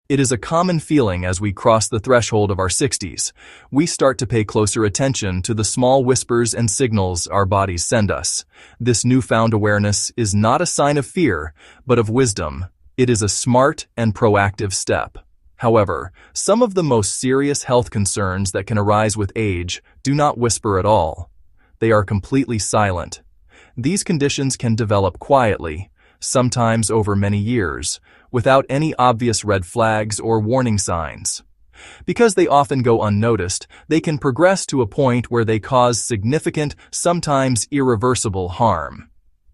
It is a common feeling as we cross the threshold of our 60s. We start to pay closer attention to the small whispers and signals our bodies send us. This newfound awareness is not a sign of fear, but of wisdom. It is a smart and proactive step. However, some of the most serious health concerns that can arise with age do not whisper at all. They are completely silent. These conditions can develop quietly, sometimes over many years, without any obvious red flags or warning signs. Because they often go unnoticed, they can progress to a point where they cause significant, sometimes irreversible harm.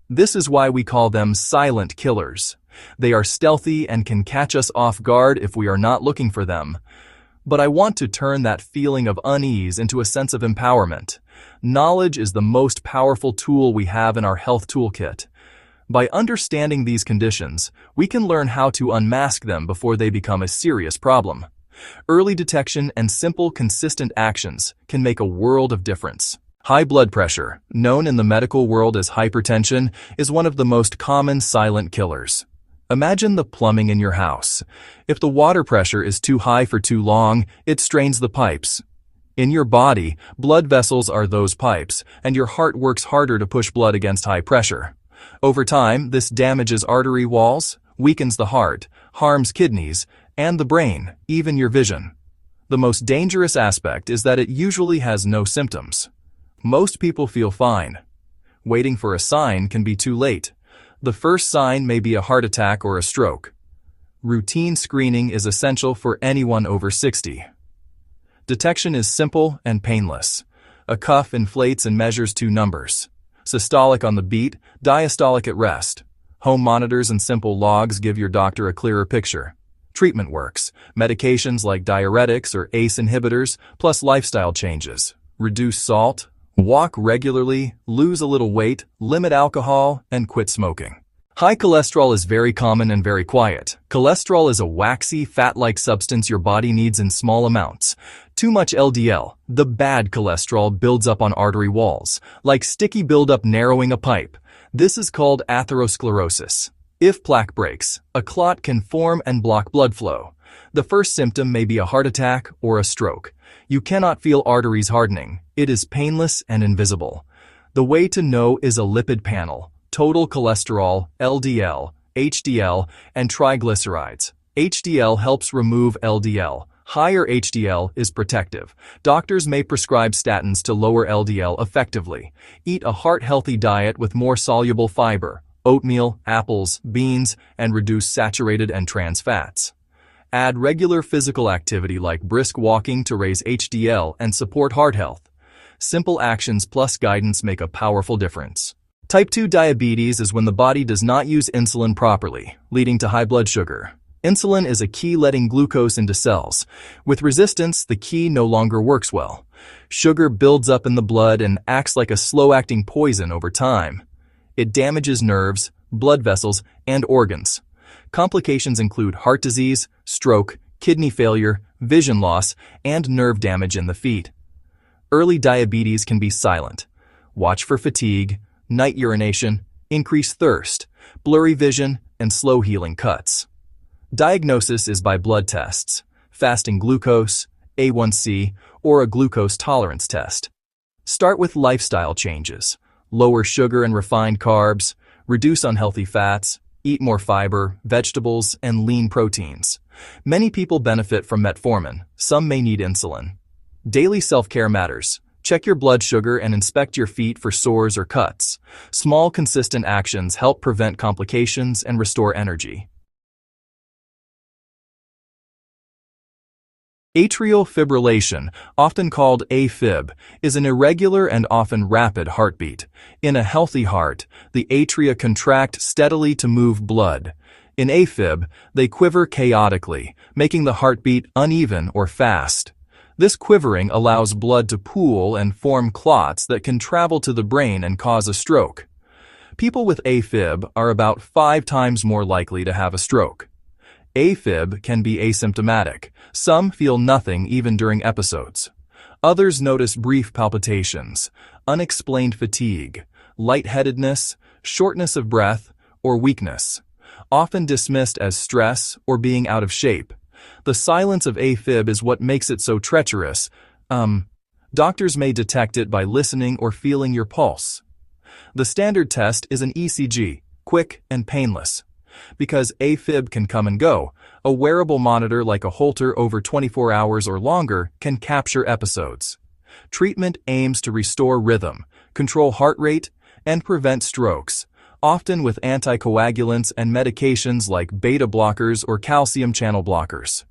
This is why we call them silent killers. They are stealthy and can catch us off guard if we are not looking for them. But I want to turn that feeling of unease into a sense of empowerment. Knowledge is the most powerful tool we have in our health toolkit. By understanding these conditions, we can learn how to unmask them before they become a serious problem. Early detection and simple, consistent actions can make a world of difference. High blood pressure, known in the medical world as hypertension, is one of the most common silent killers. Imagine the plumbing in your house. If the water pressure is too high for too long, it strains the pipes. In your body, blood vessels are those pipes, and your heart works harder to push blood against high pressure. Over time, this damages artery walls, weakens the heart, harms kidneys, and the brain, even your vision. The most dangerous aspect is that it usually has no symptoms. Most people feel fine. Waiting for a sign can be too late. The first sign may be a heart attack or a stroke. Routine screening is essential for anyone over 60. Detection is simple and painless. A cuff inflates and measures two numbers: systolic on the beat, diastolic at rest. Home monitors and simple logs give your doctor a clearer picture. Treatment works. Medications like diuretics or ACE inhibitors, plus lifestyle changes. Reduce salt, walk regularly, lose a little weight, limit alcohol, and quit smoking. High cholesterol is very common and very quiet. Cholesterol is a waxy, fat-like substance your body needs in small amounts. Too much LDL, the bad cholesterol, builds up on artery walls, like sticky buildup narrowing a pipe. This is called atherosclerosis. If plaque breaks, a clot can form and block blood flow. The first symptom may be a heart attack or a stroke. You cannot feel arteries hardening. It is painless and invisible. The way to know is a lipid panel: total cholesterol, LDL, HDL, and triglycerides. HDL helps remove LDL. Higher HDL is protective. Doctors may prescribe statins to lower LDL effectively. Eat a heart-healthy diet with more soluble fiber: oatmeal, apples, beans, and reduce saturated and trans fats. Add regular physical activity like brisk walking to raise HDL and support heart health. Simple actions plus guidance make a powerful difference. Type 2 diabetes is when the body does not use insulin properly, leading to high blood sugar. Insulin is a key letting glucose into cells. With resistance, the key no longer works well. Sugar builds up in the blood and acts like a slow-acting poison over time. It damages nerves, blood vessels, and organs. Complications include heart disease, stroke, kidney failure, vision loss, and nerve damage in the feet. Early diabetes can be silent. Watch for fatigue, night urination, increased thirst, blurry vision, and slow-healing cuts. Diagnosis is by blood tests, fasting glucose, A1C, or a glucose tolerance test. Start with lifestyle changes. Lower sugar and refined carbs, reduce unhealthy fats, eat more fiber, vegetables, and lean proteins. Many people benefit from metformin. Some may need insulin. Daily self-care matters. Check your blood sugar and inspect your feet for sores or cuts. Small, consistent actions help prevent complications and restore energy. Atrial fibrillation, often called AFib, is an irregular and often rapid heartbeat. In a healthy heart, the atria contract steadily to move blood. In AFib, they quiver chaotically, making the heartbeat uneven or fast. This quivering allows blood to pool and form clots that can travel to the brain and cause a stroke. People with AFib are about 5 times more likely to have a stroke. AFib can be asymptomatic. Some feel nothing even during episodes. Others notice brief palpitations, unexplained fatigue, lightheadedness, shortness of breath, or weakness, often dismissed as stress or being out of shape. The silence of AFib is what makes it so treacherous. Doctors may detect it by listening or feeling your pulse. The standard test is an ECG, quick and painless. Because AFib can come and go, a wearable monitor like a Holter over 24 hours or longer can capture episodes. Treatment aims to restore rhythm, control heart rate, and prevent strokes, often with anticoagulants and medications like beta blockers or calcium channel blockers.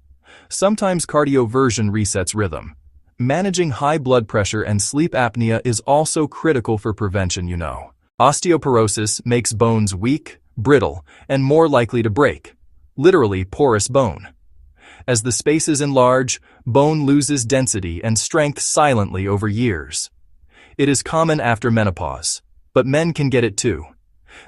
Sometimes cardioversion resets rhythm. Managing high blood pressure and sleep apnea is also critical for prevention, you know. Osteoporosis makes bones weak, brittle, and more likely to break. Literally porous bone. As the spaces enlarge, bone loses density and strength silently over years. It is common after menopause, but men can get it too.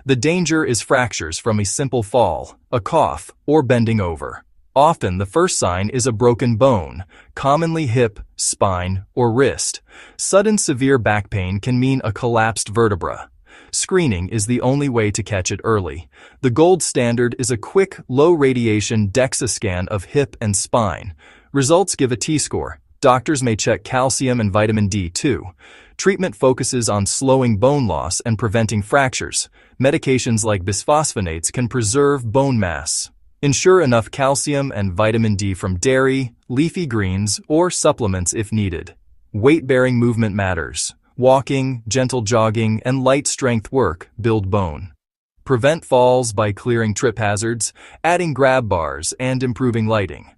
The danger is fractures from a simple fall, a cough, or bending over. Often the first sign is a broken bone, commonly hip, spine, or wrist. Sudden severe back pain can mean a collapsed vertebra. Screening is the only way to catch it early. The gold standard is a quick, low-radiation DEXA scan of hip and spine. Results give a T-score. Doctors may check calcium and vitamin D too. Treatment focuses on slowing bone loss and preventing fractures. Medications like bisphosphonates can preserve bone mass. Ensure enough calcium and vitamin D from dairy, leafy greens, or supplements if needed. Weight-bearing movement matters. Walking, gentle jogging, and light strength work build bone. Prevent falls by clearing trip hazards, adding grab bars, and improving lighting.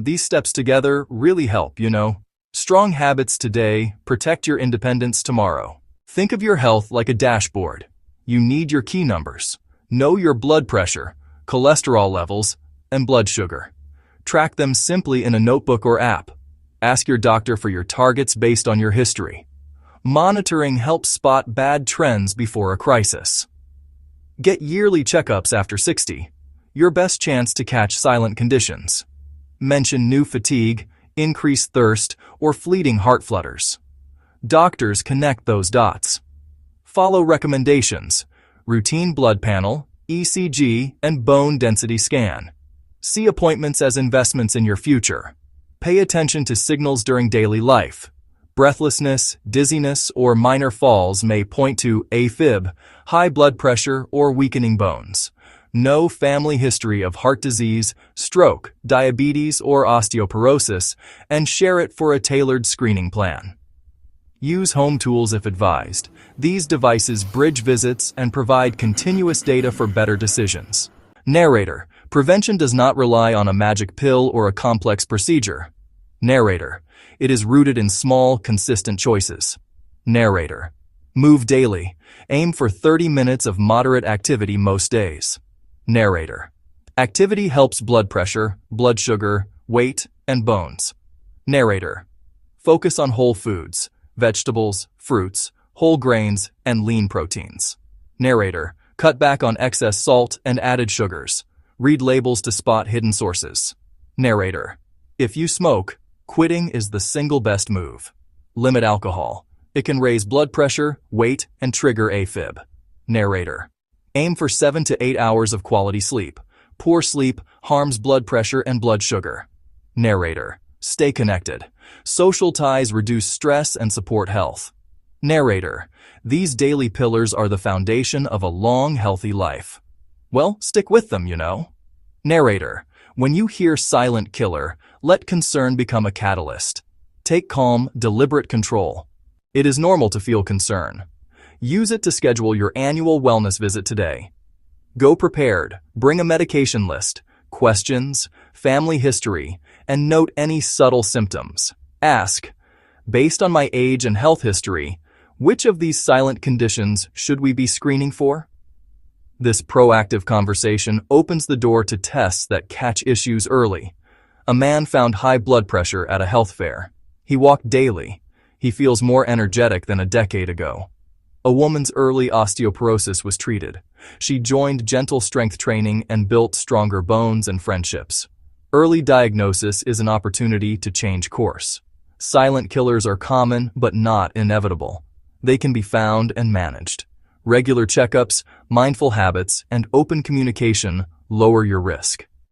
These steps together really help, you know. Strong habits today, protect your independence tomorrow. Think of your health like a dashboard. You need your key numbers. Know your blood pressure, cholesterol levels, and blood sugar. Track them simply in a notebook or app. Ask your doctor for your targets based on your history. Monitoring helps spot bad trends before a crisis. Get yearly checkups after 60. Your best chance to catch silent conditions. Mention new fatigue, increased thirst, or fleeting heart flutters. Doctors connect those dots. Follow recommendations. Routine blood panel, ECG, and bone density scan. See appointments as investments in your future. Pay attention to signals during daily life. Breathlessness, dizziness, or minor falls may point to AFib, high blood pressure, or weakening bones. Know family history of heart disease, stroke, diabetes, or osteoporosis, and share it for a tailored screening plan. Use home tools if advised. These devices bridge visits and provide continuous data for better decisions. Narrator: prevention does not rely on a magic pill or a complex procedure. Narrator: it is rooted in small, consistent choices. Narrator: move daily. Aim for 30 minutes of moderate activity most days. Narrator: activity helps blood pressure, blood sugar, weight, and bones. Narrator: focus on whole foods, vegetables, fruits, whole grains, and lean proteins. Narrator: cut back on excess salt and added sugars. Read labels to spot hidden sources. Narrator: if you smoke, quitting is the single best move. Limit alcohol. It can raise blood pressure, weight, and trigger AFib. Narrator: aim for 7 to 8 hours of quality sleep. Poor sleep harms blood pressure and blood sugar. Narrator: stay connected. Social ties reduce stress and support health. Narrator: these daily pillars are the foundation of a long, healthy life. Well, stick with them, you know. Narrator: when you hear silent killer, let concern become a catalyst. Take calm, deliberate control. It is normal to feel concern. Use it to schedule your annual wellness visit today. Go prepared. Bring a medication list, questions, family history, and note any subtle symptoms. Ask, based on my age and health history, which of these silent conditions should we be screening for? This proactive conversation opens the door to tests that catch issues early. A man found high blood pressure at a health fair. He walked daily. He feels more energetic than a decade ago. A woman's early osteoporosis was treated. She joined gentle strength training and built stronger bones and friendships. Early diagnosis is an opportunity to change course. Silent killers are common but not inevitable. They can be found and managed. Regular checkups, mindful habits, and open communication lower your risk.